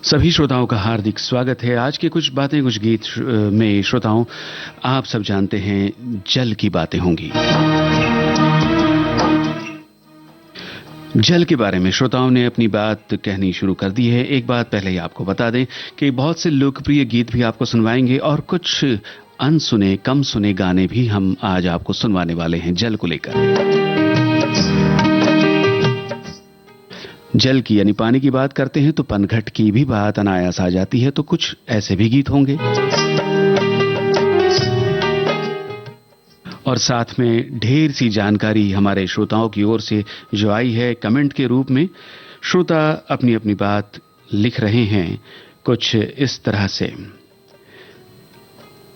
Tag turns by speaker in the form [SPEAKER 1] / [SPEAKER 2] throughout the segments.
[SPEAKER 1] सभी श्रोताओं का हार्दिक स्वागत है। आज के कुछ बातें कुछ गीत में श्रोताओं, आप सब जानते हैं जल की बातें होंगी। जल के बारे में श्रोताओं ने अपनी बात कहनी शुरू कर दी है। एक बात पहले ही आपको बता दें कि बहुत से लोकप्रिय गीत भी आपको सुनवाएंगे और कुछ अनसुने कम सुने गाने भी हम आज आपको सुनवाने वाले हैं जल को लेकर। जल की यानी पानी की बात करते हैं तो पनघट की भी बात अनायास आ जाती है, तो कुछ ऐसे भी गीत होंगे। और साथ में ढेर सी जानकारी हमारे श्रोताओं की ओर से जो आई है कमेंट के रूप में। श्रोता अपनी अपनी बात लिख रहे हैं कुछ इस तरह से।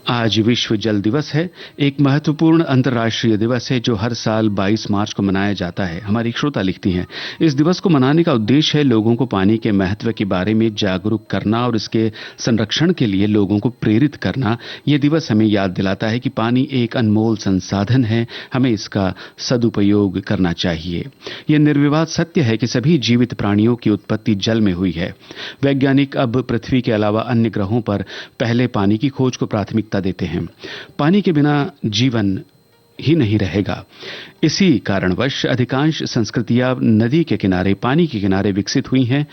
[SPEAKER 1] आज विश्व जल दिवस है, एक महत्वपूर्ण अंतर्राष्ट्रीय दिवस है जो हर साल 22 मार्च को मनाया जाता है। हमारी श्रोता लिखती हैं, इस दिवस को मनाने का उद्देश्य है लोगों को पानी के महत्व के बारे में जागरूक करना और इसके संरक्षण के लिए लोगों को प्रेरित करना। यह दिवस हमें याद दिलाता है कि पानी एक अनमोल संसाधन है, हमें इसका सदुपयोग करना चाहिए। यह निर्विवाद सत्य है कि सभी जीवित प्राणियों की उत्पत्ति जल में हुई है। वैज्ञानिक अब पृथ्वी के अलावा अन्य ग्रहों पर पहले पानी की खोज को प्राथमिकता देते हैं। पानी के बिना जीवन ही नहीं रहेगा। इसी कारणवश अधिकांश संस्कृतियां नदी के किनारे, पानी के किनारे विकसित हुई हैं।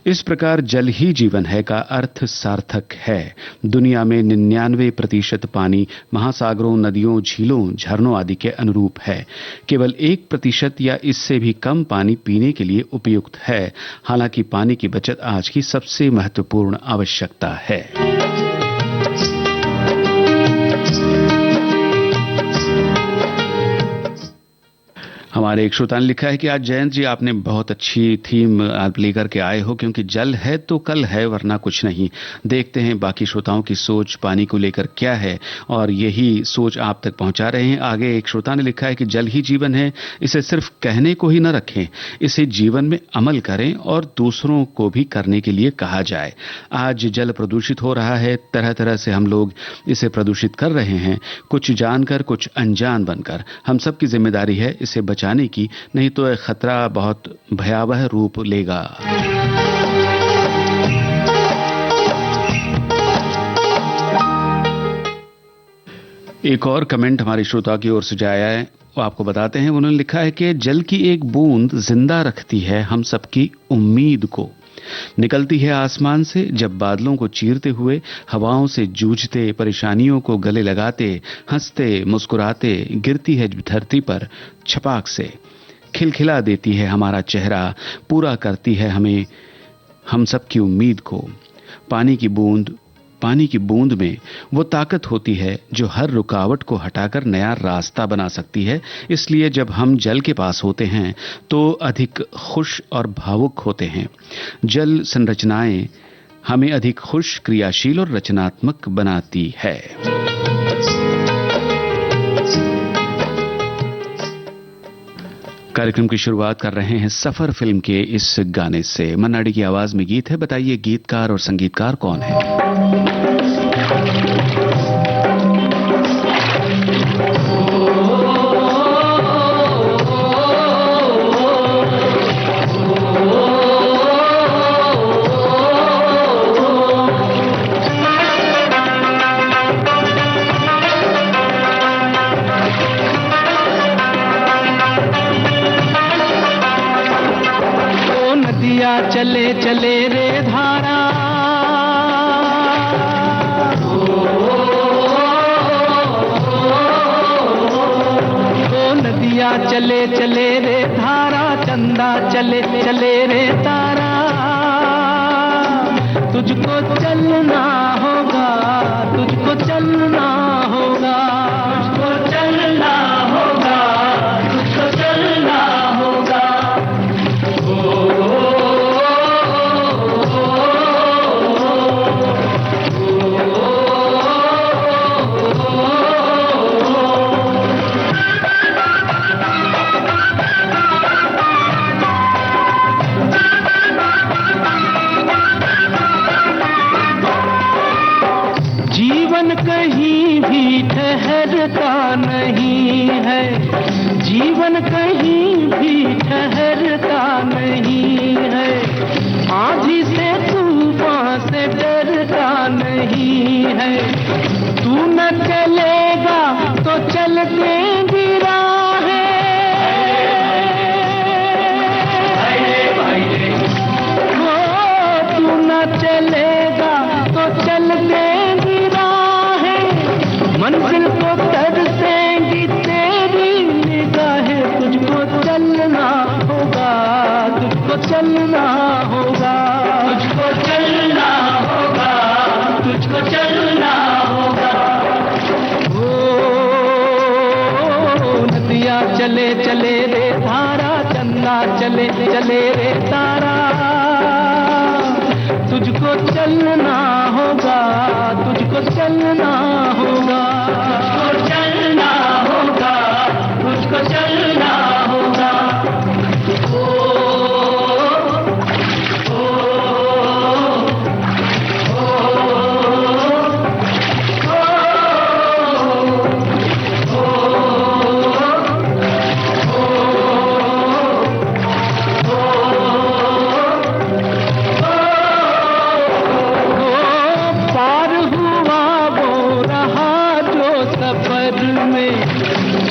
[SPEAKER 1] इस प्रकार जल ही जीवन है का अर्थ सार्थक है। दुनिया में 99% पानी महासागरों, नदियों, झीलों, झरनों आदि के अनुरूप है। केवल 1% या इससे भी कम पानी पीने के लिए उपयुक्त है। हालांकि पानी की बचत आज की सबसे महत्वपूर्ण आवश्यकता है। हमारे एक श्रोता ने लिखा है कि आज जयंत जी आपने बहुत अच्छी थीम आप लेकर के आए हो, क्योंकि जल है तो कल है, वरना कुछ नहीं। देखते हैं बाकी श्रोताओं की सोच पानी को लेकर क्या है और यही सोच आप तक पहुंचा रहे हैं। आगे एक श्रोता ने लिखा है कि जल ही जीवन है, इसे सिर्फ कहने को ही न रखें, इसे जीवन में अमल करें और दूसरों को भी करने के लिए कहा जाए। आज जल प्रदूषित हो रहा है, तरह तरह से हम लोग इसे प्रदूषित कर रहे हैं, कुछ जानकर कुछ अनजान बनकर। हम सबकी जिम्मेदारी है इसे बचाने की, नहीं तो यह खतरा बहुत भयावह रूप लेगा। एक और कमेंट हमारे श्रोता की ओर से आया है, वो आपको बताते हैं। उन्होंने लिखा है कि जल की एक बूंद जिंदा रखती है हम सबकी उम्मीद को। निकलती है आसमान से जब बादलों को चीरते हुए, हवाओं से जूझते, परेशानियों को गले लगाते, हंसते मुस्कुराते गिरती है धरती पर छपाक से। खिलखिला देती है हमारा चेहरा, पूरा करती है हमें हम सबकी उम्मीद को। पानी की बूंद में वो ताकत होती है जो हर रुकावट को हटाकर नया रास्ता बना सकती है। इसलिए जब हम जल के पास होते हैं तो अधिक खुश और भावुक होते हैं। जल संरचनाएं हमें अधिक खुश, क्रियाशील और रचनात्मक बनाती है। कार्यक्रम की शुरुआत कर रहे हैं सफर फिल्म के इस गाने से। मन्ना डे की आवाज में गीत है। बताइए गीतकार और संगीतकार कौन है?
[SPEAKER 2] चले चले रे धारा, ओ नदिया चले चले रे धारा, चंदा चले चले रे तारा। तुझको चलना होगा, तुझको चलना होगा, तुझको चलना होगा, तुझको चलना होगा। कहीं भी ठहरता नहीं है, जीवन कहीं भी ठहरता नहीं है। आंधी से तूफान नहीं है। तू न चलेगा तो चल देंगी राहें, तू न चलेगा तो चल देंगी राहें, मंजिल को तरसेंगी तेरी निगाहें। तुझको चलना होगा, तुझको चलना होगा, तुझको चलना होगा, तुझको चलना होगा। ओ नदियाँ चले चले रे धारा, चंदा चले चले रे तारा, तुझको चलना होगा, तुझको चलना होगा, तुझको चलना होगा, तुझको चलना होगा।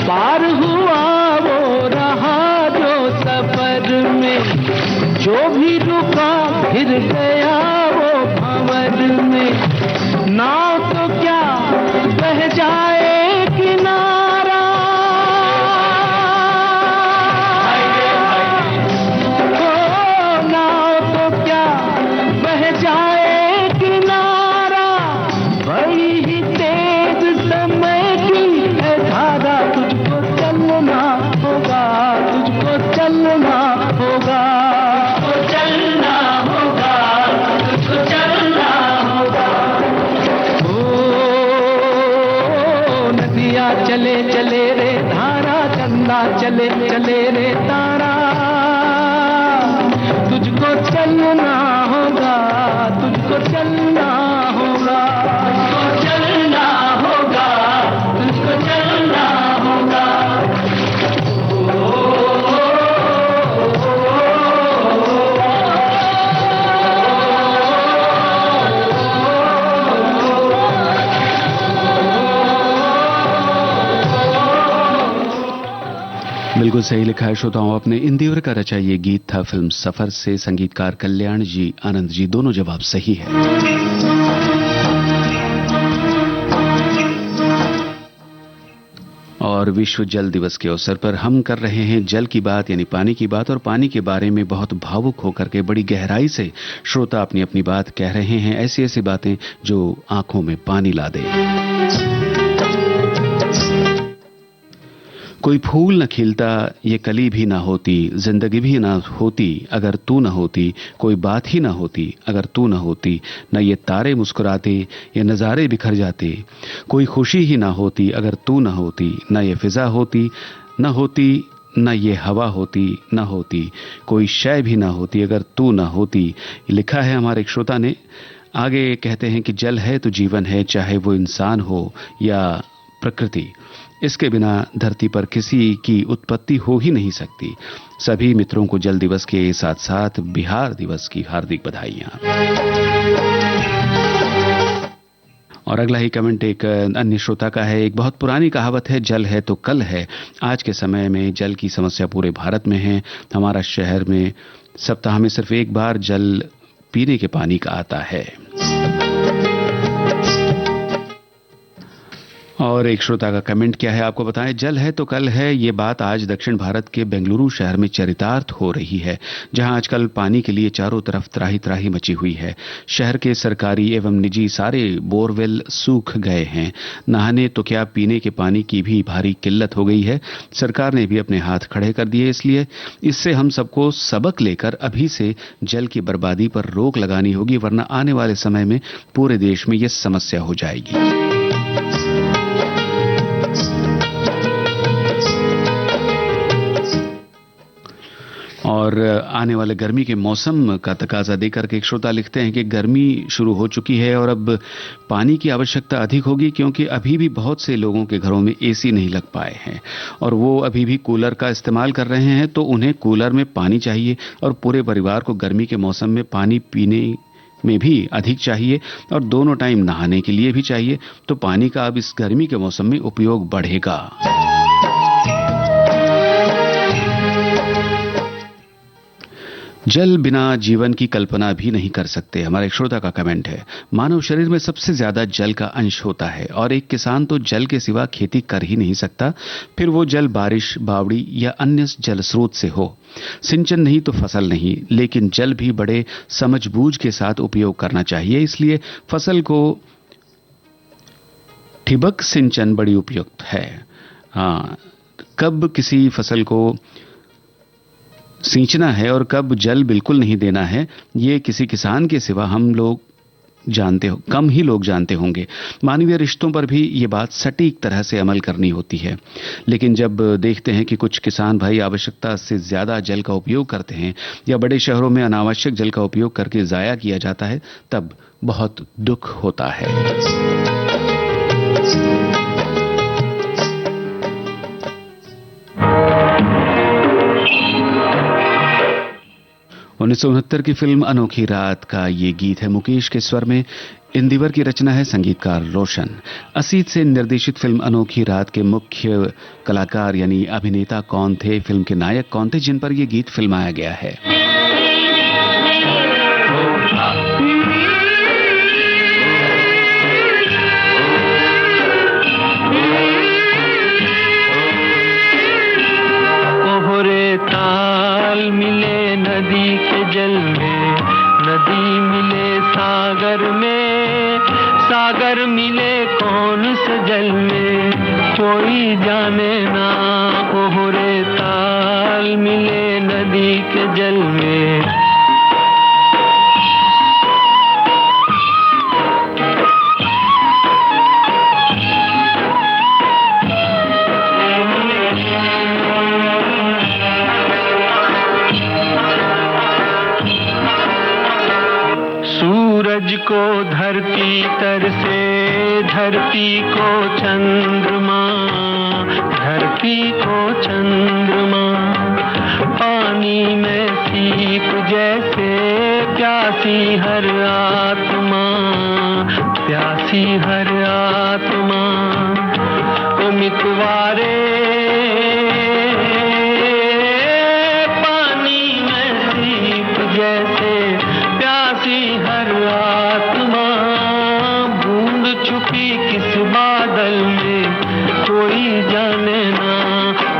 [SPEAKER 2] पार हुआ वो रहा जो सफर में, जो भी रुका फिर गया वो भंवर में। नाव तो क्या बह जाए किनारा, ओ नाव तो क्या बह जाए किनारा, बड़ी ही तेज समय की है धारा। तुझको चलना होगा, तुझको चलना होगा, तुझको चलना होगा, तुझको चलना होगा। ओ नदियाँ चले चले रे धारा, चंदा चले चले रे तारा, तुझको चलना होगा, तुझको चलना होगा, तुझको चलना होगा, तुझको चलना होगा।
[SPEAKER 1] बिल्कुल सही लिखा है श्रोताओं आपने। इंदिवर का रचा ये गीत था फिल्म सफर से। संगीतकार कल्याण जी, आनंद जी, दोनों जवाब सही है। और विश्व जल दिवस के अवसर पर हम कर रहे हैं जल की बात, यानी पानी की बात, और पानी के बारे में बहुत भावुक होकर के बड़ी गहराई से श्रोता अपनी अपनी बात कह रहे हैं। ऐसी ऐसी बातें जो आंखों में पानी ला दे। कोई फूल न खिलता, ये कली भी ना होती, जिंदगी भी ना होती अगर तू न होती, कोई बात ही ना होती अगर तू न होती, न ये तारे मुस्कुराते, ये नज़ारे बिखर जाते, कोई खुशी ही ना होती अगर तू न होती, न ये फिजा होती न होती, न ये हवा होती न होती, कोई शय भी ना होती अगर तू न होती। लिखा है हमारे एक श्रोता ने। आगे कहते हैं कि जल है तो जीवन है, चाहे वो इंसान हो या प्रकृति। इसके बिना धरती पर किसी की उत्पत्ति हो ही नहीं सकती। सभी मित्रों को जल दिवस के साथ साथ बिहार दिवस की हार्दिक बधाइयां। और अगला ही कमेंट एक अन्य श्रोता का है। एक बहुत पुरानी कहावत है, जल है तो कल है। आज के समय में जल की समस्या पूरे भारत में है। हमारा शहर में सप्ताह में सिर्फ एक बार जल पीने के पानी का आता है। और एक श्रोता का कमेंट क्या है आपको बताएं। जल है तो कल है, ये बात आज दक्षिण भारत के बेंगलुरु शहर में चरितार्थ हो रही है, जहां आजकल पानी के लिए चारों तरफ त्राही त्राही मची हुई है। शहर के सरकारी एवं निजी सारे बोरवेल सूख गए हैं। नहाने तो क्या, पीने के पानी की भी भारी किल्लत हो गई है। सरकार ने भी अपने हाथ खड़े कर दिए। इसलिए इससे हम सबको सबक लेकर अभी से जल की बर्बादी पर रोक लगानी होगी, वरना आने वाले समय में पूरे देश में यह समस्या हो जाएगी। और आने वाले गर्मी के मौसम का तकाजा देकर के एक श्रोता लिखते हैं कि गर्मी शुरू हो चुकी है और अब पानी की आवश्यकता अधिक होगी, क्योंकि अभी भी बहुत से लोगों के घरों में एसी नहीं लग पाए हैं और वो अभी भी कूलर का इस्तेमाल कर रहे हैं। तो उन्हें कूलर में पानी चाहिए और पूरे परिवार को गर्मी के मौसम में पानी पीने में भी अधिक चाहिए और दोनों टाइम नहाने के लिए भी चाहिए, तो पानी का अब इस गर्मी के मौसम में उपयोग बढ़ेगा। जल बिना जीवन की कल्पना भी नहीं कर सकते, हमारा एक श्रोता का कमेंट है। मानव शरीर में सबसे ज्यादा जल का अंश होता है और एक किसान तो जल के सिवा खेती कर ही नहीं सकता, फिर वो जल बारिश, बावड़ी या अन्य जल स्रोत से हो। सिंचन नहीं तो फसल नहीं, लेकिन जल भी बड़े समझबूझ के साथ उपयोग करना चाहिए। इसलिए फसल को ठिबक सिंचन बड़ी उपयुक्त है। हाँ, कब किसी फसल को सींचना है और कब जल बिल्कुल नहीं देना है, ये किसी किसान के सिवा हम लोग जानते हो, कम ही लोग जानते होंगे। मानवीय रिश्तों पर भी ये बात सटीक तरह से अमल करनी होती है, लेकिन जब देखते हैं कि कुछ किसान भाई आवश्यकता से ज्यादा जल का उपयोग करते हैं या बड़े शहरों में अनावश्यक जल का उपयोग करके जाया किया जाता है, तब बहुत दुख होता है। 1969 की फिल्म अनोखी रात का ये गीत है मुकेश के स्वर में, इंदिवर की रचना है, संगीतकार रोशन। असीत से निर्देशित फिल्म अनोखी रात के मुख्य कलाकार यानी अभिनेता कौन थे, फिल्म के नायक कौन थे जिन पर यह गीत फिल्माया गया है?
[SPEAKER 2] ओहरे ताल मिले नदी के जल में, नदी मिले सागर में, सागर मिले कौन से जल में, कोई जाने ना। ओहरे ताल मिले नदी के जल में। सूरज को धरती तर से, धरती को चंद्रमा, धरती को चंद्रमा, पानी में सीप जैसे प्यासी हर आत्मा, प्यासी हर आत्मा। ओ मितवारे पानी में सीप जैसे प्यासी हर आत्मा, बूंद छुपी किस बादल में, कोई जाने ना।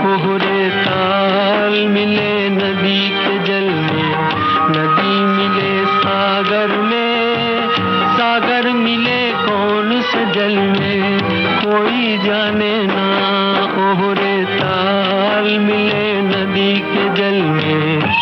[SPEAKER 2] ओहरे ताल मिले नदी के जल में, नदी मिले सागर में, सागर मिले कौन से जल में, कोई जाने ना। ओहरे ताल मिले नदी के जल में।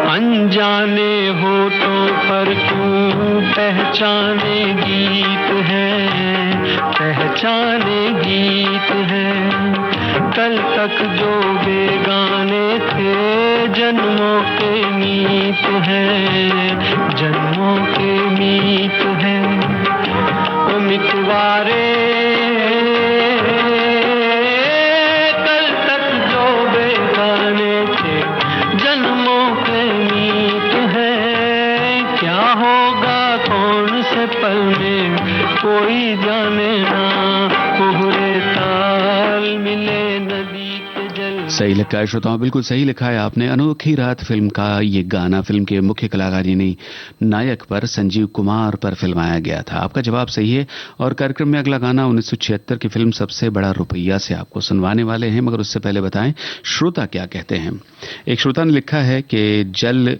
[SPEAKER 2] अनजाने होठों पर क्यों पहचाने गीत है, पहचाने गीत है। कल तक जो बेगाने थे जन्मों के मीत हैं, जन्मों के मीत हैं। ओ मितवारे कल तक जो बेगाने थे जन्मों के मीत हैं। क्या होगा कौन से पल में, कोई जाने ना। ओहरे ताल मिले नदी के जल।
[SPEAKER 1] सही लिखा है श्रोताओं, बिल्कुल सही लिखा है आपने। अनोखी रात फिल्म का ये गाना फिल्म के मुख्य कलाकार यानी नायक पर संजीव कुमार पर फिल्माया गया था। आपका जवाब सही है। और कार्यक्रम में अगला गाना 1976 की फिल्म सबसे बड़ा रुपया से आपको सुनवाने वाले हैं, मगर उससे पहले बताएं श्रोता क्या कहते हैं। एक श्रोता ने लिखा है कि जल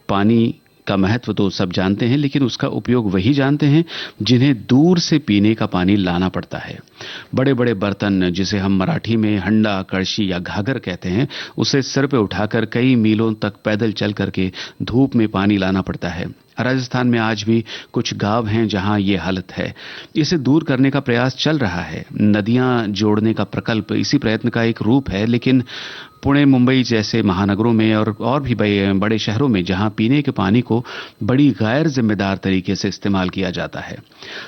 [SPEAKER 1] पानी का महत्व तो सब जानते हैं, लेकिन उसका उपयोग वही जानते हैं जिन्हें दूर से पीने का पानी लाना पड़ता है। बड़े बड़े बर्तन, जिसे हम मराठी में हंडा, कड़शी या घाघर कहते हैं, उसे सिर पे उठाकर कई मीलों तक पैदल चल करके धूप में पानी लाना पड़ता है। राजस्थान में आज भी कुछ गांव हैं जहां ये हालत है। इसे दूर करने का प्रयास चल रहा है। नदियां जोड़ने का प्रकल्प इसी प्रयत्न का एक रूप है, लेकिन पुणे, मुंबई जैसे महानगरों में और भी बड़े शहरों में जहां पीने के पानी को बड़ी गैर जिम्मेदार तरीके से इस्तेमाल किया जाता है।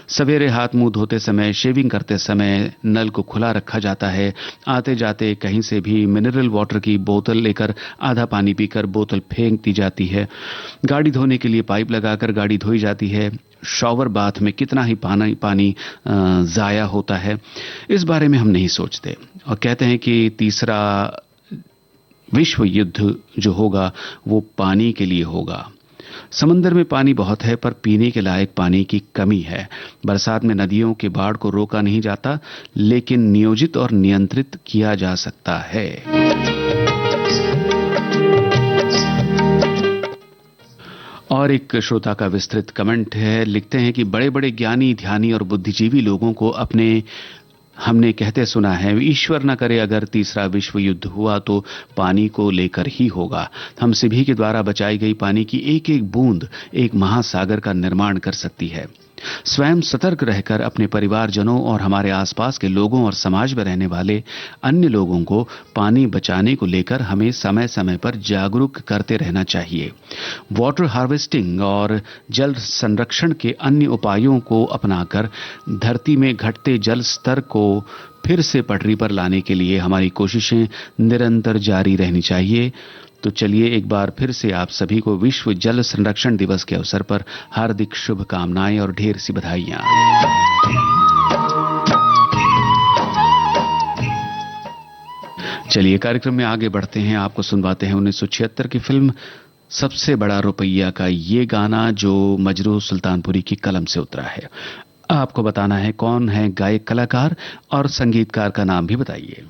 [SPEAKER 1] सवेरे हाथ मुंह धोते समय, शेविंग करते समय नल को खुला रखा जाता है। आते जाते कहीं से भी मिनरल वाटर की बोतल लेकर आधा पानी पीकर बोतल फेंक दी जाती है। गाड़ी धोने के लिए पाइप लगाकर गाड़ी धोई जाती है। शॉवर बाथ में कितना ही पानी जाया होता है, इस बारे में हम नहीं सोचते और कहते हैं कि तीसरा विश्व युद्ध जो होगा वो पानी के लिए होगा। समंदर में पानी बहुत है पर पीने के लायक पानी की कमी है। बरसात में नदियों के बाढ़ को रोका नहीं जाता, लेकिन नियोजित और नियंत्रित किया जा सकता है। और एक श्रोता का विस्तृत कमेंट है, लिखते हैं कि बड़े बड़े ज्ञानी, ध्यानी और बुद्धिजीवी लोगों को हमने कहते सुना है, ईश्वर न करे अगर तीसरा विश्व युद्ध हुआ तो पानी को लेकर ही होगा। हम सभी के द्वारा बचाई गई पानी की एक एक बूंद एक महासागर का निर्माण कर सकती है। स्वयं सतर्क रहकर अपने परिवारजनों और हमारे आसपास के लोगों और समाज में रहने वाले अन्य लोगों को पानी बचाने को लेकर हमें समय समय पर जागरूक करते रहना चाहिए। वाटर हार्वेस्टिंग और जल संरक्षण के अन्य उपायों को अपनाकर धरती में घटते जल स्तर को फिर से पटरी पर लाने के लिए हमारी कोशिशें निरंतर जारी रहनी चाहिए। तो चलिए एक बार फिर से आप सभी को विश्व जल संरक्षण दिवस के अवसर पर हार्दिक शुभकामनाएं और ढेर सी बधाइयां। चलिए कार्यक्रम में आगे बढ़ते हैं, आपको सुनवाते हैं 1976 की फिल्म सबसे बड़ा रुपया का ये गाना जो मजरूह सुल्तानपुरी की कलम से उतरा है। आपको बताना है कौन है गायक कलाकार और संगीतकार का नाम भी बताइए।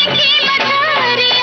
[SPEAKER 3] की मछली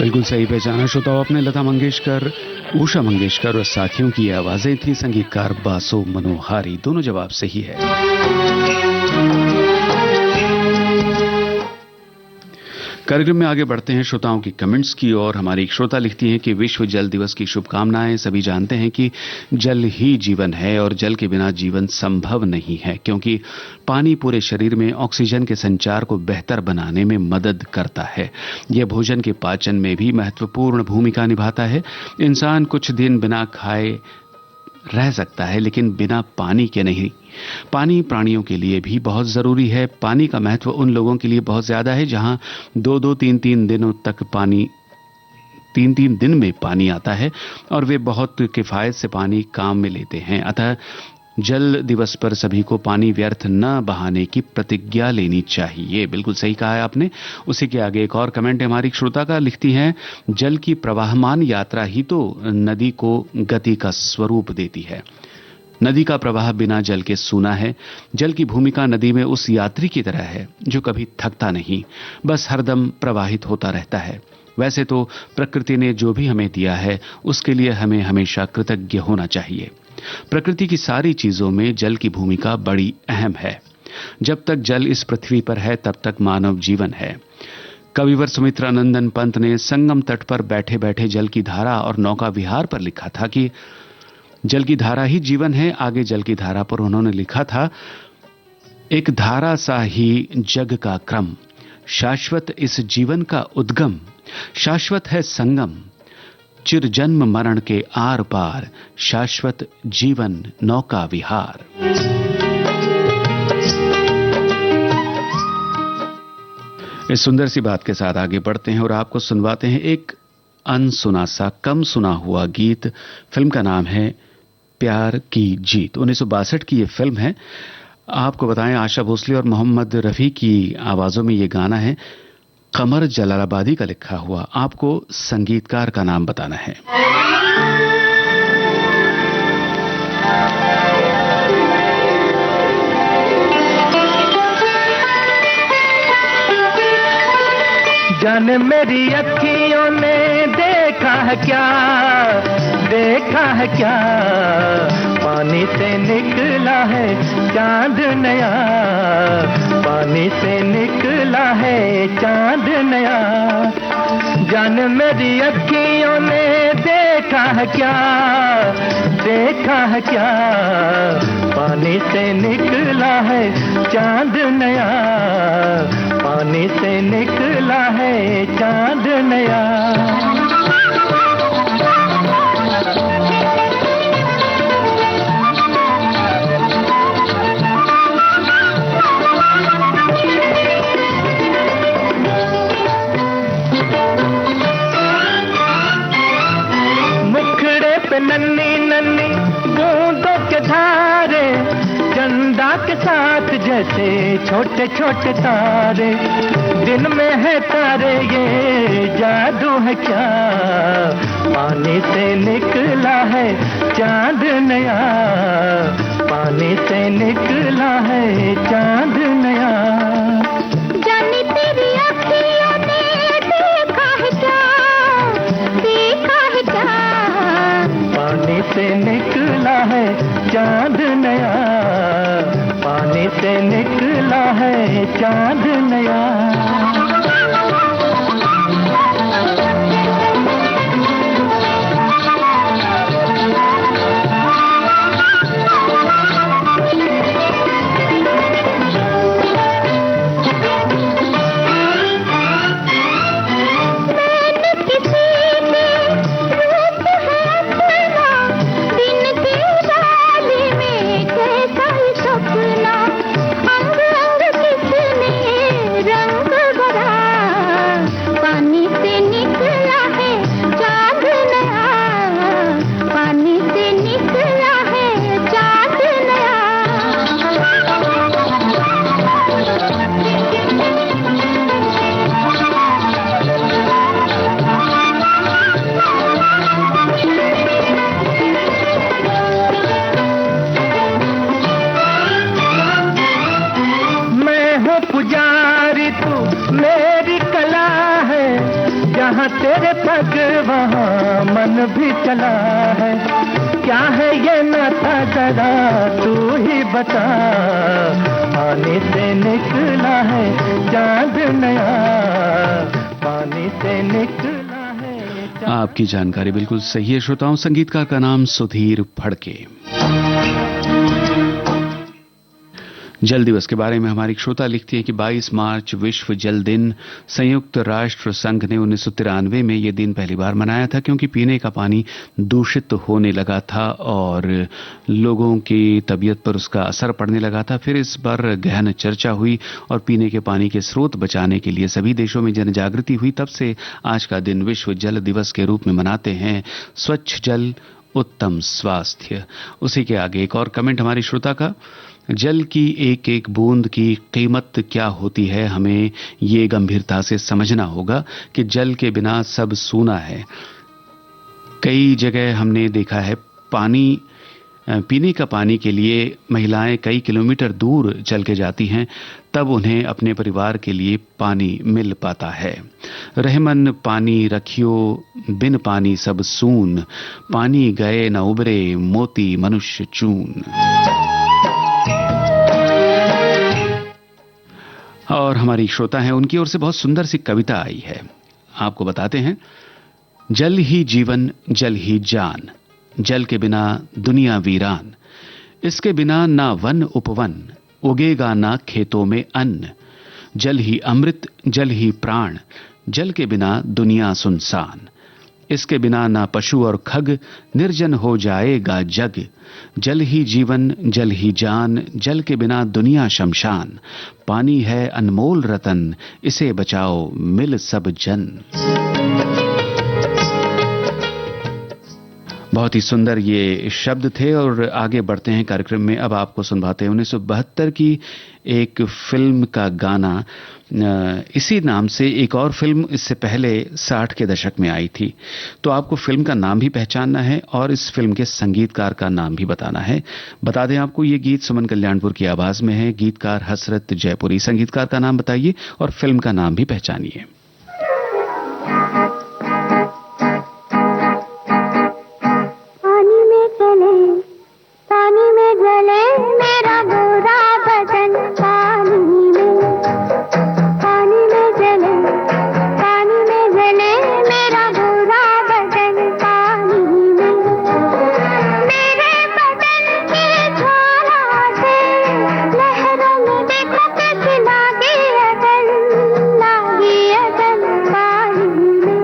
[SPEAKER 1] बिल्कुल सही पहचाना श्रोताओं आपने। लता मंगेशकर, उषा मंगेशकर और साथियों की ये आवाजें थी। संगीतकार बासो मनोहारी, दोनों जवाब सही है। कार्यक्रम में आगे बढ़ते हैं श्रोताओं की कमेंट्स की ओर। हमारी एक श्रोता लिखती हैं कि विश्व जल दिवस की शुभकामनाएं। सभी जानते हैं कि जल ही जीवन है और जल के बिना जीवन संभव नहीं है, क्योंकि पानी पूरे शरीर में ऑक्सीजन के संचार को बेहतर बनाने में मदद करता है। यह भोजन के पाचन में भी महत्वपूर्ण भूमिका निभाता है। इंसान कुछ दिन बिना खाए रह सकता है, लेकिन बिना पानी के नहीं। पानी प्राणियों के लिए भी बहुत जरूरी है। पानी का महत्व उन लोगों के लिए बहुत ज्यादा है जहां 2-2, 3-3 दिनों तक पानी 3-3 दिन में पानी आता है और वे बहुत किफायत से पानी काम में लेते हैं। अतः जल दिवस पर सभी को पानी व्यर्थ न बहाने की प्रतिज्ञा लेनी चाहिए। बिल्कुल सही कहा है आपने। उसी के आगे एक और कमेंट हमारी श्रोता का लिखती हैं, जल की प्रवाहमान यात्रा ही तो नदी को गति का स्वरूप देती है। नदी का प्रवाह बिना जल के सूना है। जल की भूमिका नदी में उस यात्री की तरह है जो कभी थकता नहीं, बस हरदम प्रवाहित होता रहता है। वैसे तो प्रकृति ने जो भी हमें दिया है उसके लिए हमें हमेशा कृतज्ञ होना चाहिए। प्रकृति की सारी चीजों में जल की भूमिका बड़ी अहम है। जब तक जल इस पृथ्वी पर है तब तक मानव जीवन है। कविवर सुमित्रानंदन पंत ने संगम तट पर बैठे बैठे जल की धारा और नौका विहार पर लिखा था कि जल की धारा ही जीवन है। आगे जल की धारा पर उन्होंने लिखा था, एक धारा सा ही जग का क्रम, शाश्वत इस जीवन का उद्गम, शाश्वत है संगम, चिर जन्म मरण के आर पार, शाश्वत जीवन नौका विहार। इस सुंदर सी बात के साथ आगे बढ़ते हैं और आपको सुनवाते हैं एक अनसुना सा, कम सुना हुआ गीत। फिल्म का नाम है प्यार की जीत। 1962 की ये फिल्म है। आपको बताएं, आशा भोसले और मोहम्मद रफी की आवाजों में ये गाना है। कमर जलालाबादी का लिखा हुआ। आपको संगीतकार का नाम बताना है।
[SPEAKER 2] जाने मेरी अखियों ने देखा है क्या, देखा है क्या, पानी से निकला है चांद नया, पानी से निकला है चांद नया। जाने मेरी अखियों ने देखा है क्या, देखा है क्या, पानी से निकला है चांद नया, पानी से निकला है चांद नया। मुखड़े पे नन्ही नन्ही बूंदों के धारे, चंदा के साथ जैसे छोटे छोटे तारे। दिन में है तारे ये जादू है क्या, पानी से निकला है चांद नया, पानी से निकला है चांद नया। जाने तेरी अखियों ने देखा है क्या, देखा है क्या, पानी से निकला है चांद नया, पानी से निकला है चांद नया। तेरे तक वहाँ मन भी चला है, क्या है ये नाता जरा तू ही बता। पानी से निकला है चांद नया, पानी से निकला है।
[SPEAKER 1] आपकी जानकारी बिल्कुल सही है श्रोताओं। संगीतकार का नाम सुधीर फड़के। जल दिवस के बारे में हमारी श्रोता लिखती है कि 22 मार्च विश्व जल दिन। संयुक्त राष्ट्र संघ ने 1993 में ये दिन पहली बार मनाया था, क्योंकि पीने का पानी दूषित होने लगा था और लोगों की तबीयत पर उसका असर पड़ने लगा था। फिर इस पर गहन चर्चा हुई और पीने के पानी के स्रोत बचाने के लिए सभी देशों में जन जागृति हुई। तब से आज का दिन विश्व जल दिवस के रूप में मनाते हैं। स्वच्छ जल उत्तम स्वास्थ्य। उसी के आगे एक और कमेंट हमारी श्रोता का, जल की एक एक बूंद की कीमत क्या होती है, हमें ये गंभीरता से समझना होगा कि जल के बिना सब सूना है। कई जगह हमने देखा है पानी पीने का पानी के लिए महिलाएं कई किलोमीटर दूर चल के जाती हैं, तब उन्हें अपने परिवार के लिए पानी मिल पाता है। रहमन पानी रखियो बिन पानी सब सून, पानी गए न उबरे मोती मनुष्य चून। और हमारी श्रोता है, उनकी ओर से बहुत सुंदर सी कविता आई है, आपको बताते हैं। जल ही जीवन जल ही जान, जल के बिना दुनिया वीरान। इसके बिना ना वन उपवन, उगेगा ना खेतों में अन्न। जल ही अमृत जल ही प्राण, जल के बिना दुनिया सुनसान। इसके बिना ना पशु और खग, निर्जन हो जाएगा जग। जल ही जीवन जल ही जान, जल के बिना दुनिया शमशान। पानी है अनमोल रतन, इसे बचाओ मिल सब जन। बहुत ही सुंदर ये शब्द थे। और आगे बढ़ते हैं कार्यक्रम में। अब आपको सुनवाते हैं 1972 की एक फिल्म का गाना। इसी नाम से एक और फिल्म इससे पहले 60 के दशक में आई थी, तो आपको फिल्म का नाम भी पहचानना है और इस फिल्म के संगीतकार का नाम भी बताना है। बता दें आपको, ये गीत सुमन कल्याणपुर की आवाज में है। गीतकार हसरत जयपुरी। संगीतकार का नाम बताइए और फिल्म का नाम भी पहचानिए।
[SPEAKER 3] पानी में जले मेरा गोरा बदन, पानी में जले, पानी में जले मेरा गोरा बदन, पानी में मेरे बदन की ज्वाला से लहरों में देखो कैसी लागी अदन, लागी अदन पानी में।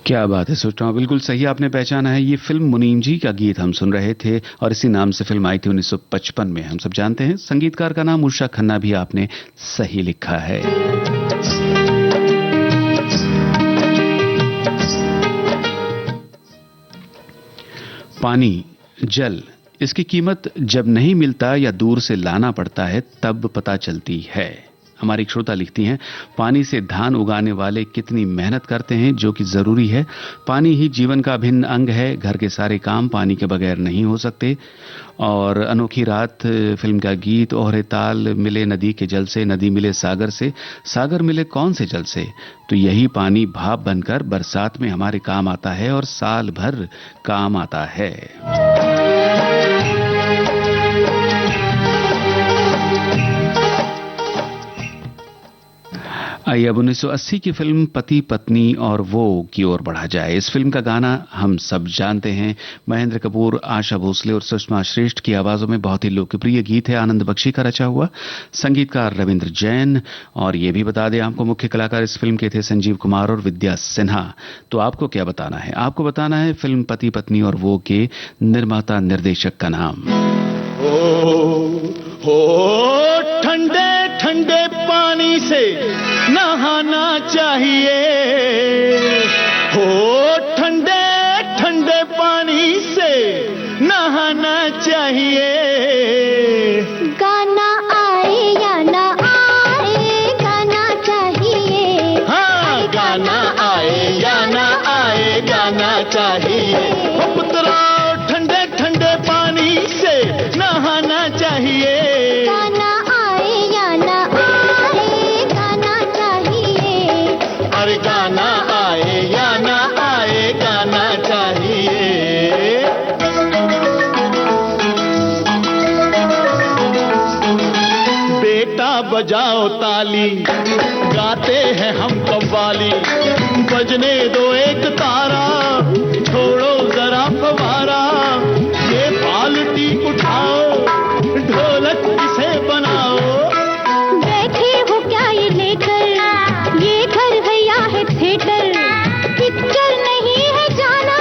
[SPEAKER 1] क्या बात है, सोच रहा हूँ बिल्कुल सही आपने पहचाना है। ये फिल्म मुनीम जी का गीत हम सुन रहे थे और इसी नाम से फिल्म आई थी 1955 में। हम सब जानते हैं संगीतकार का नाम उषा खन्ना भी आपने सही लिखा है। पानी, जल, इसकी कीमत जब नहीं मिलता या दूर से लाना पड़ता है तब पता चलती है। हमारी एक श्रोता लिखती हैं, पानी से धान उगाने वाले कितनी मेहनत करते हैं जो कि जरूरी है। पानी ही जीवन का अभिन्न अंग है। घर के सारे काम पानी के बगैर नहीं हो सकते। और अनोखी रात फिल्म का गीत, ओहरे ताल मिले नदी के जल से, नदी मिले सागर से, सागर मिले कौन से जल से। तो यही पानी भाप बनकर बरसात में हमारे काम आता है और साल भर काम आता है। आइए अब 1980 की फिल्म पति पत्नी और वो की ओर बढ़ा जाए। इस फिल्म का गाना हम सब जानते हैं। महेंद्र कपूर, आशा भोसले और सुषमा श्रेष्ठ की आवाजों में बहुत ही लोकप्रिय गीत है, आनंद बख्शी का रचा हुआ, संगीतकार रविंद्र जैन। और ये भी बता दें आपको, मुख्य कलाकार इस फिल्म के थे संजीव कुमार और विद्या सिन्हा। तो आपको क्या बताना है? आपको बताना है फिल्म पति पत्नी और वो के निर्माता निर्देशक का नाम।
[SPEAKER 4] हो ठंडे ठंडे पानी से नहाना चाहिए, हो ठंडे ठंडे पानी से नहाना चाहिए।
[SPEAKER 3] गाना आए या ना आए, गाना चाहिए।
[SPEAKER 4] हाँ, गाना आए या ना आए, गाना चाहिए। हो पुत्रा ठंडे ठंडे पानी से नहाना चाहिए।
[SPEAKER 3] गाना आए या ना आए, गाना चाहिए।
[SPEAKER 4] अरे गाना आए या ना आए, गाना चाहिए। बेटा बजाओ ताली, गाते हैं हम कव्वाली, बजने दो एक तारा, छोड़ो जरा फवारा, ये बाल्टी उठाओ, ढोलक इसे बनाओ।
[SPEAKER 3] बैठे हो क्या ये लेकर, ये घर है या है थिएटर, पिक्चर नहीं है जाना,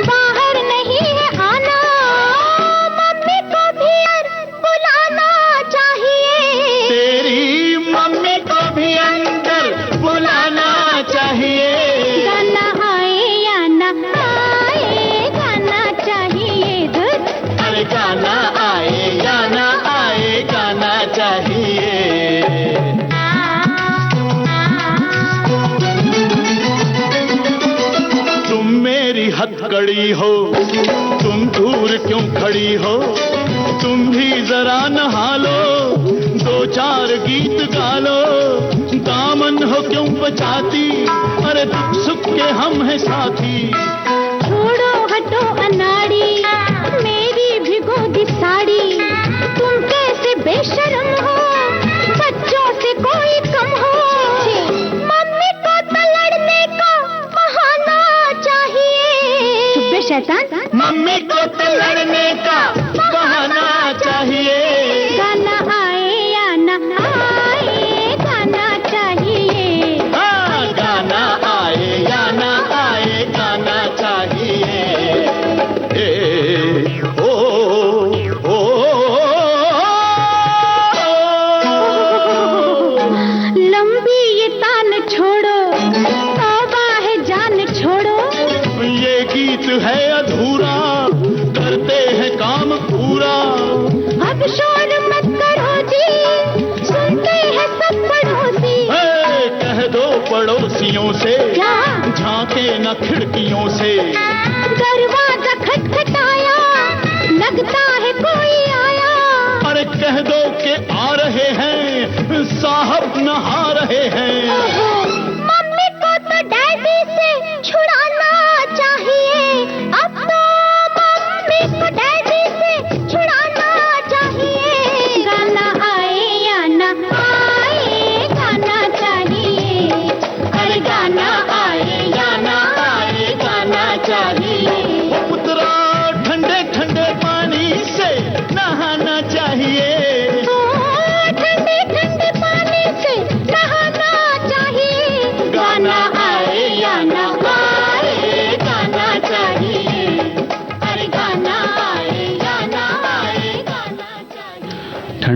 [SPEAKER 3] बाहर नहीं है आना, मम्मी को भी बुलाना चाहिए।
[SPEAKER 4] तेरी मम्मी को भी अंदर बुलाना चाहिए।
[SPEAKER 3] गाना आए या ना आए, गाना चाहिए।
[SPEAKER 4] अरे गाना आए या ना आए, गाना चाहिए। तुम मेरी हथकड़ी हो, तुम दूर क्यों खड़ी हो, तुम भी जरा नहा लो, दो चार गीत गा लो, दामन हो क्यों बचाती, अरे दुख सुख के हम हैं साथी।
[SPEAKER 3] छोड़ो हटो अनाड़ी, मेरी भिगोगी साड़ी, तुम कैसे बेशर्म हो, बच्चों से कोई कम हो। मम्मी को तो लड़ने का बहाना चाहिए। बेशैतान,
[SPEAKER 4] मम्मी को तो लड़ने का बहाना चाहिए।
[SPEAKER 3] गाना आए या ना आए, गाना चाहिए।
[SPEAKER 4] हाँ, गाना आए या ना आए, गाना चाहिए। ए, ओ, ओ,
[SPEAKER 3] लंबी ये तान छोड़ो, तौबा है जान छोड़ो।
[SPEAKER 4] ये गीत है अधूरा, करते हैं काम पूरा।
[SPEAKER 3] अब शोर मत करो जी, सुनते हैं सब पड़ोसी।
[SPEAKER 4] कह दो पड़ोसियों से,
[SPEAKER 3] क्या?
[SPEAKER 4] झांके न खिड़कियों से।
[SPEAKER 3] दरवाजा खटखटाया, लगता है कोई आया।
[SPEAKER 4] अरे कह दो कि आ रहे हैं, साहब नहा रहे हैं।
[SPEAKER 3] मम्मी को तो डैडी से छुड़ाना चाहिए। अब तो मम्मी को डैडी से छुड़ाना चाहिए। गाना आए या ना आए, गाना चाहिए।
[SPEAKER 4] अरे गाना आए या ना आए, गाना चाहिए। ओ पुत्रा ठंडे ठंडे पानी से नहाना चाहिए।
[SPEAKER 3] ठंडे ठंडे पानी से नहाना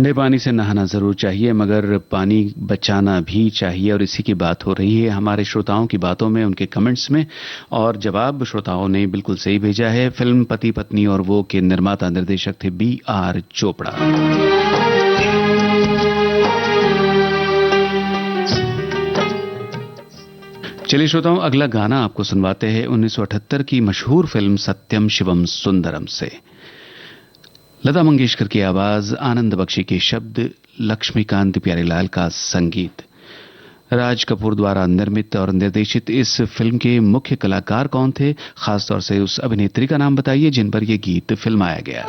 [SPEAKER 1] ठंडे पानी से नहाना ज़रूर चाहिए, मगर पानी बचाना भी चाहिए। और इसी की बात हो रही है हमारे श्रोताओं की बातों में, उनके कमेंट्स में। और जवाब श्रोताओं ने बिल्कुल सही भेजा है। फिल्म पति पत्नी और वो के निर्माता निर्देशक थे B.R. चोपड़ा। चलिए श्रोताओं, अगला गाना आपको सुनवाते हैं 1978 की मशहूर फिल्म सत्यम शिवम सुंदरम से। लता मंगेशकर की आवाज, आनंद बख्शी के शब्द, लक्ष्मीकांत प्यारेलाल का संगीत। राज कपूर द्वारा निर्मित और निर्देशित इस फिल्म के मुख्य कलाकार कौन थे? खासतौर से उस अभिनेत्री का नाम बताइए जिन पर यह गीत फिल्माया गया।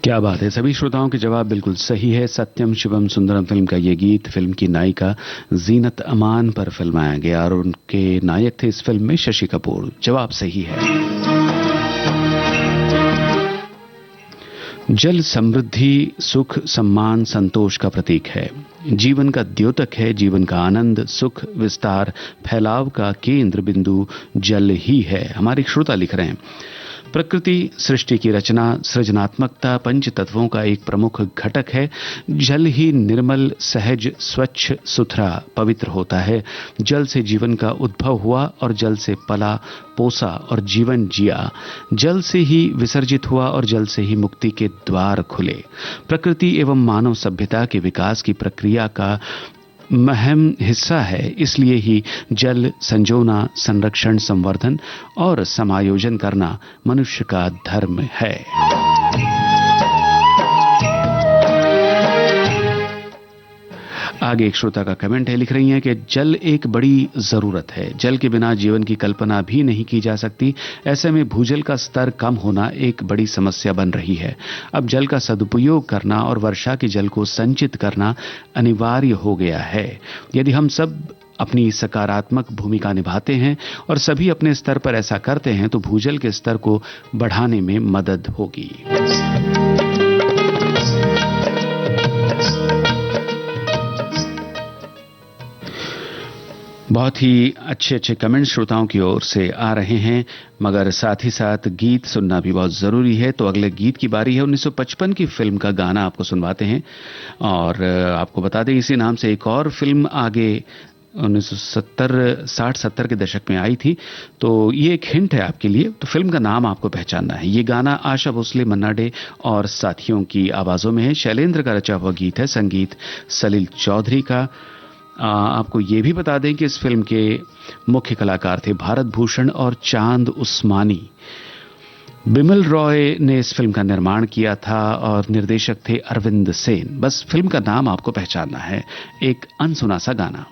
[SPEAKER 1] क्या बात है, सभी श्रोताओं के जवाब बिल्कुल सही है। सत्यम शिवम सुंदरम फिल्म का ये गीत फिल्म की नायिका जीनत अमान पर फिल्माया गया और उनके नायक थे इस फिल्म में शशि कपूर। जवाब सही है। जल समृद्धि, सुख, सम्मान, संतोष का प्रतीक है। जीवन का द्योतक है। जीवन का आनंद, सुख, विस्तार, फैलाव का केंद्र बिंदु जल ही है। हमारे श्रोता लिख रहे हैं, प्रकृति सृष्टि की रचना, सृजनात्मकता पंच तत्वों का एक प्रमुख घटक है। जल ही निर्मल, सहज, स्वच्छ, सुथरा, पवित्र होता है। जल से जीवन का उद्भव हुआ और जल से पला, पोसा और जीवन जिया। जल से ही विसर्जित हुआ और जल से ही मुक्ति के द्वार खुले। प्रकृति एवं मानव सभ्यता के विकास की प्रक्रिया का महम हिस्सा है। इसलिए ही जल संजोना, संरक्षण, संवर्धन और समायोजन करना मनुष्य का धर्म है। आगे एक श्रोता का कमेंट है, लिख रही हैं कि जल एक बड़ी जरूरत है। जल के बिना जीवन की कल्पना भी नहीं की जा सकती। ऐसे में भूजल का स्तर कम होना एक बड़ी समस्या बन रही है। अब जल का सदुपयोग करना और वर्षा के जल को संचित करना अनिवार्य हो गया है। यदि हम सब अपनी सकारात्मक भूमिका निभाते हैं और सभी अपने स्तर पर ऐसा करते हैं तो भूजल के स्तर को बढ़ाने में मदद होगी। बहुत ही अच्छे अच्छे कमेंट श्रोताओं की ओर से आ रहे हैं, मगर साथ ही साथ गीत सुनना भी बहुत ज़रूरी है। तो अगले गीत की बारी है। 1955 की फिल्म का गाना आपको सुनवाते हैं। और आपको बता दें, इसी नाम से एक और फिल्म आगे 1960-70 के दशक में आई थी। तो ये एक हिंट है आपके लिए। तो फिल्म का नाम आपको पहचानना है। ये गाना आशा भोसले, मन्ना डे और साथियों की आवाज़ों में है। शैलेंद्र का रचा हुआ गीत है, संगीत सलील चौधरी का। आपको ये भी बता दें कि इस फिल्म के मुख्य कलाकार थे भारत भूषण और चांद उस्मानी। बिमल रॉय ने इस फिल्म का निर्माण किया था और निर्देशक थे अरविंद सेन। बस फिल्म का नाम आपको पहचानना है। एक अनसुना सा गाना।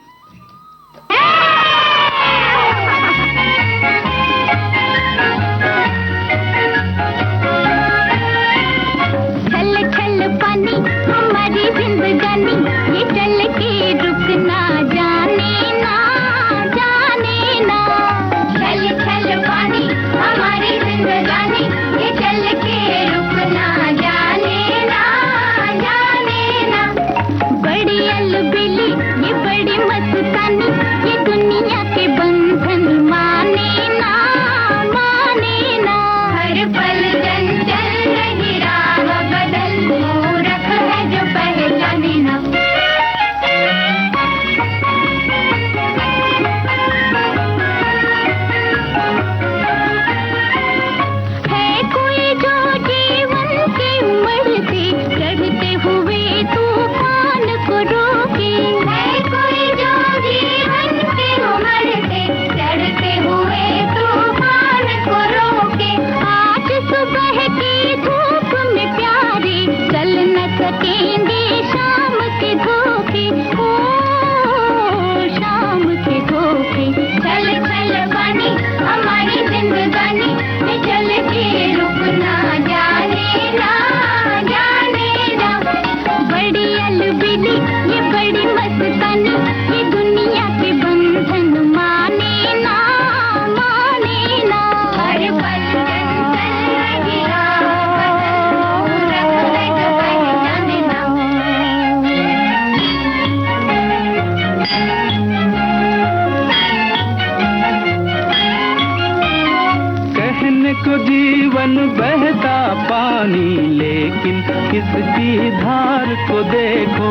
[SPEAKER 2] किसकी धार को देखो,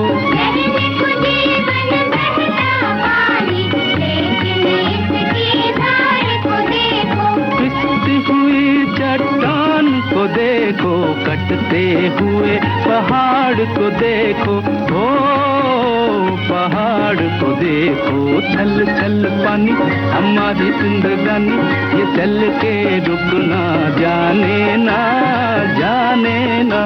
[SPEAKER 2] पिसती हुई चट्टान को देखो, कटते हुए पहाड़ को देखो, ओ पहाड़ को देखो। छल छल पानी हमारी जिंदगानी, ये चल के रुकना जाने ना, जाने ना।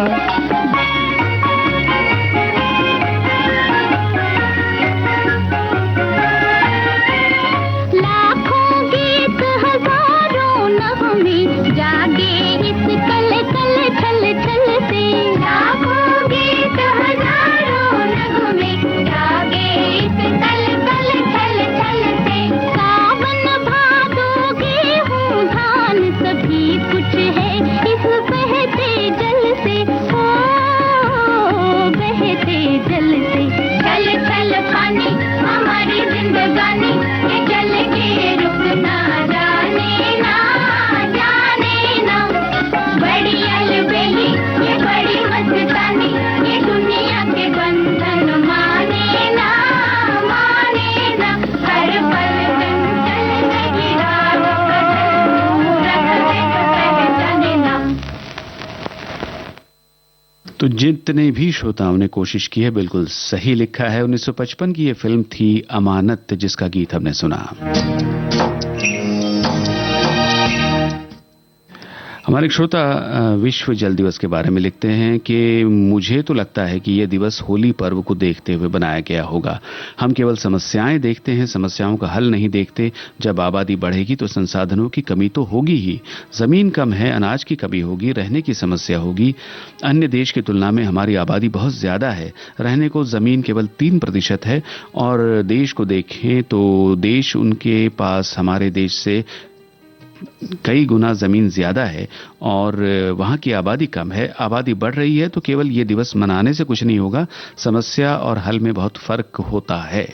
[SPEAKER 3] जागे इस कल कल छल छल से।
[SPEAKER 1] तो जितने भी श्रोताओं ने कोशिश की है बिल्कुल सही लिखा है। 1955 की ये फिल्म थी अमानत, जिसका गीत हमने सुना। हमारे एक श्रोता विश्व जल दिवस के बारे में लिखते हैं कि मुझे तो लगता है कि यह दिवस होली पर्व को देखते हुए बनाया गया होगा। हम केवल समस्याएं देखते हैं, समस्याओं का हल नहीं देखते। जब आबादी बढ़ेगी तो संसाधनों की कमी तो होगी ही। जमीन कम है, अनाज की कमी होगी, रहने की समस्या होगी। अन्य देश की तुलना में हमारी आबादी बहुत ज्यादा है, रहने को जमीन केवल 3% है। और देश को देखें तो देश उनके पास हमारे देश से कई गुना जमीन ज्यादा है और वहां की आबादी कम है। आबादी बढ़ रही है तो केवल ये दिवस मनाने से कुछ नहीं होगा, समस्या और हल में बहुत फर्क होता है।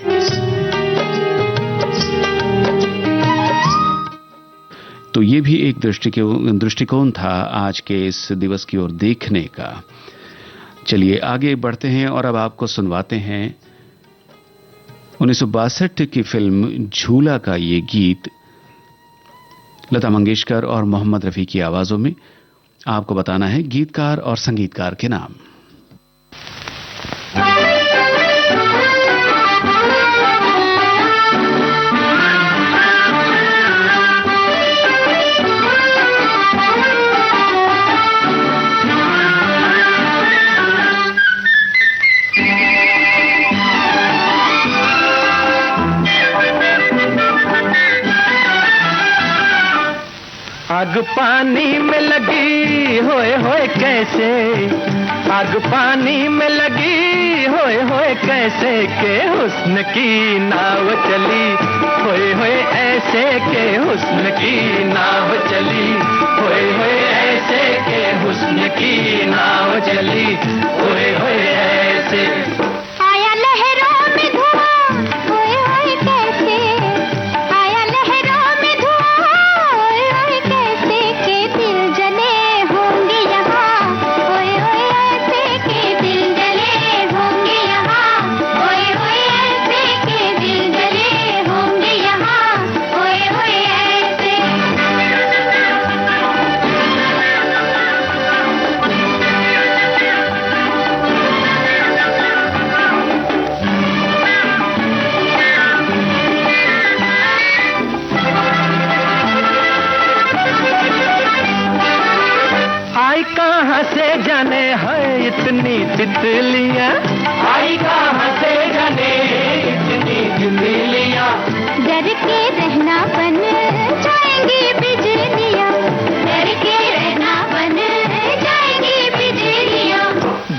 [SPEAKER 1] तो ये भी एक दृष्टिकोण था आज के इस दिवस की ओर देखने का। चलिए आगे बढ़ते हैं और अब आपको सुनवाते हैं 1962 की फिल्म झूला का ये गीत, लता मंगेशकर और मोहम्मद रफी की आवाजों में। आपको बताना है गीतकार और संगीतकार के नाम।
[SPEAKER 2] आग पानी में लगी होए होए कैसे, आग पानी में लगी होए होए कैसे के हुस्न की नाव चली, होए होए ऐसे के हुस्न की नाव चली, होए होए ऐसे के हुस्न की नाव चली, होए होए ऐसे।
[SPEAKER 3] आया लहरों में धुआं होए होए कैसे, आया लहरों में धुआं होए होए कैसे के दिल जले होंगे यहाँ, होए होए ऐसे के दिल जले होंगे यहाँ, होए होए ऐसे के दिल जले होंगे यहाँ, होए होए ऐसे।
[SPEAKER 2] आई कहाँ से जाने है इतनी तितलियाँ, आई कहाँ से जाने इतनी तितलियाँ,
[SPEAKER 3] डर के रहना बन जाएंगी बिजलियाँ, डर के रहना बन जाएंगी बिजलियाँ।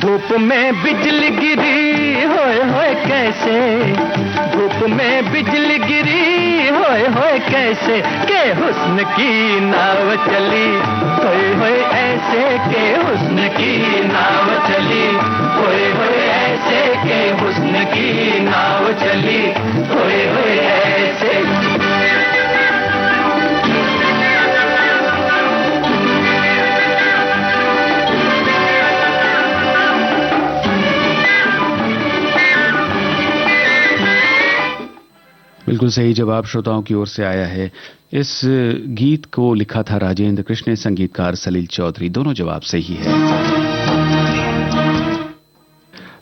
[SPEAKER 2] धूप में बिजली गिरी होए होए कैसे, धूप में बिजली गिरी होए होए कैसे के हुस्न की नाव चली, होए होए ऐसे के हुस्न की नाव चली, होए होए ऐसे के हुस्न की नाव चली, होए होए ऐसे।
[SPEAKER 1] बिल्कुल सही जवाब श्रोताओं की ओर से आया है। इस गीत को लिखा था राजेंद्र कृष्ण ने, संगीतकार सलील चौधरी। दोनों जवाब सही है।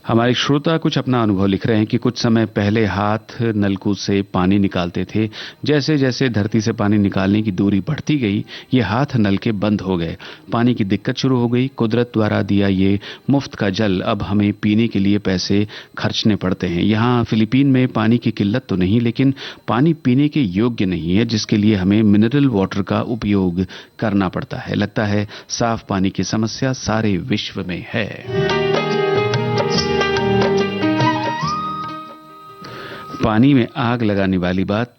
[SPEAKER 1] हमारे श्रोता कुछ अपना अनुभव लिख रहे हैं कि कुछ समय पहले हाथ नलकूप से पानी निकालते थे, जैसे जैसे धरती से पानी निकालने की दूरी बढ़ती गई ये हाथ नलके बंद हो गए, पानी की दिक्कत शुरू हो गई। कुदरत द्वारा दिया ये मुफ्त का जल अब हमें पीने के लिए पैसे खर्चने पड़ते हैं। यहाँ फिलीपीन में पानी की किल्लत तो नहीं, लेकिन पानी पीने के योग्य नहीं है, जिसके लिए हमें मिनरल वाटर का उपयोग करना पड़ता है। लगता है साफ पानी की समस्या सारे विश्व में है। पानी में आग लगाने वाली बात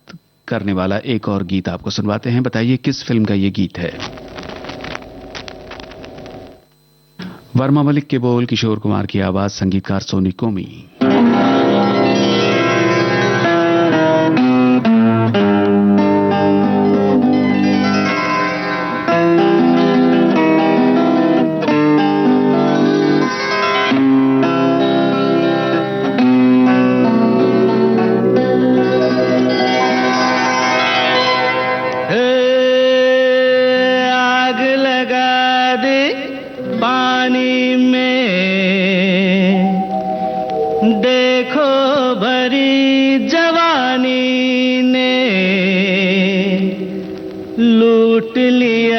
[SPEAKER 1] करने वाला एक और गीत आपको सुनवाते हैं। बताइए किस फिल्म का ये गीत है। वर्मा मलिक के बोल, किशोर कुमार की आवाज, संगीतकार सोनी कोमी।
[SPEAKER 2] पानी में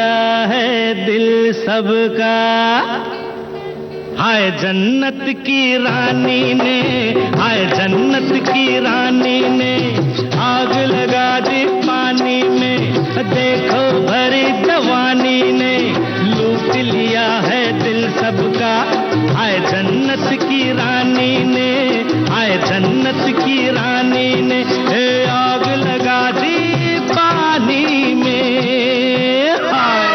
[SPEAKER 2] लिया है दिल सबका, हाय जन्नत की रानी ने, हाय जन्नत की रानी ने आग लगा दी पानी में, देखो भरी जवानी ने लूट लिया है दिल सबका, हाय जन्नत की रानी ने, हाय जन्नत की रानी ने आग लगा दी पानी में, हाय।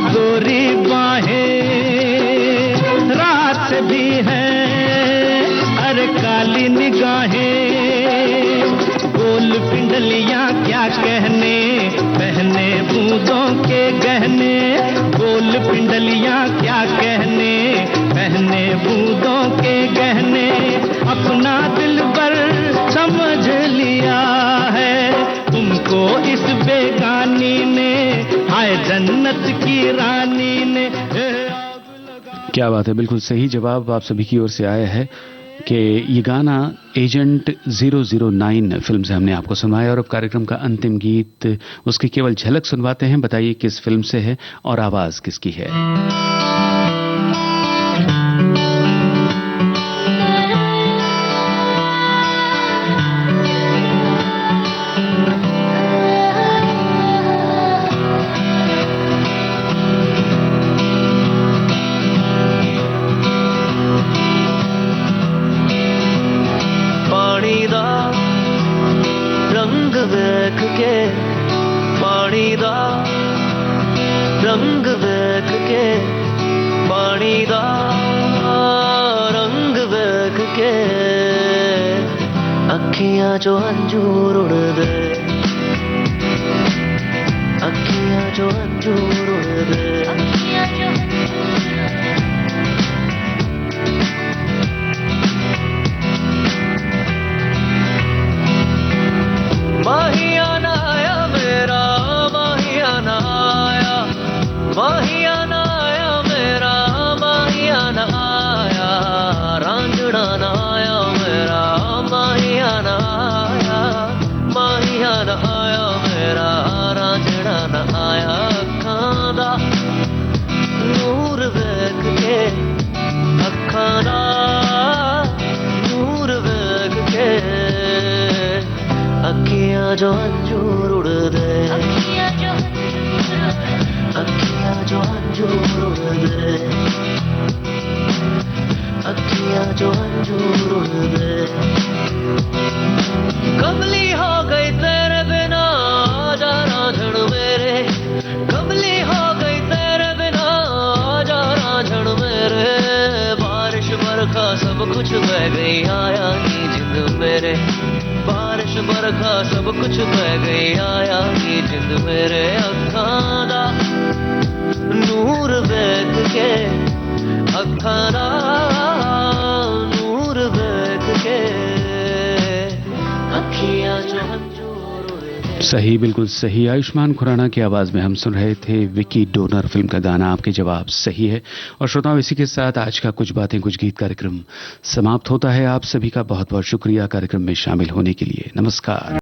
[SPEAKER 2] गोरी बाहें रात से भी है, अरे काली निगाहें, गोल पिंडलियां क्या कहने, पहने बूंदों के गहने, गोल पिंडलियां क्या कहने, पहने बूंदों के गहने, अपना दिल पर समझ लिया है तुमको इस बेगानी ने, हाय जन्नत की रानी ने।
[SPEAKER 1] क्या बात है, बिल्कुल सही जवाब आप सभी की ओर से आया है कि ये गाना एजेंट 009 फिल्म से हमने आपको सुनाया। और अब कार्यक्रम का अंतिम गीत, उसकी केवल झलक सुनवाते हैं। बताइए किस फिल्म से है और आवाज किसकी है।
[SPEAKER 5] रंग वेख के पानी दा रंग वेख के अखियां जो अंजूर उड़ दे, अखियां जो अंजूर उड़ दे, माहिया ना आया मेरा, माहिया ना आया, माहिया ना आया मेरा, माहिया ना आया, रांझना ना आया मेरा, माहिया ना आया, माहिया ना आया मेरा, रांझना ना आया, अखां दा नूर वेख के, अखां दा नूर वेख के अखियां जो अंजूर उड़ दे, अखियां जो अंजूर उड़ दे, अखियां जो अंजूर उड़ दे, कमली हो गई तेरे बिना आजा रांझण मेरे, कमली हो गई तेरे बिना आजा रांझण मेरे, बारिश बरखा सब कुछ बह गई आया नी जिंद मेरे, बारिश बरखा सब कुछ बह गई आया नी जिंद मेरे, अखां दा नूर वेख के, अखां दा नूर वेख के अखियां जो अंजूर उड़ दे।
[SPEAKER 1] सही, बिल्कुल सही। आयुष्मान खुराना की आवाज में हम सुन रहे थे विकी डोनर फिल्म का गाना। आपके जवाब सही है। और श्रोताओं, इसी के साथ आज का कुछ बातें कुछ गीत कार्यक्रम समाप्त होता है। आप सभी का बहुत बहुत शुक्रिया कार्यक्रम में शामिल होने के लिए। नमस्कार।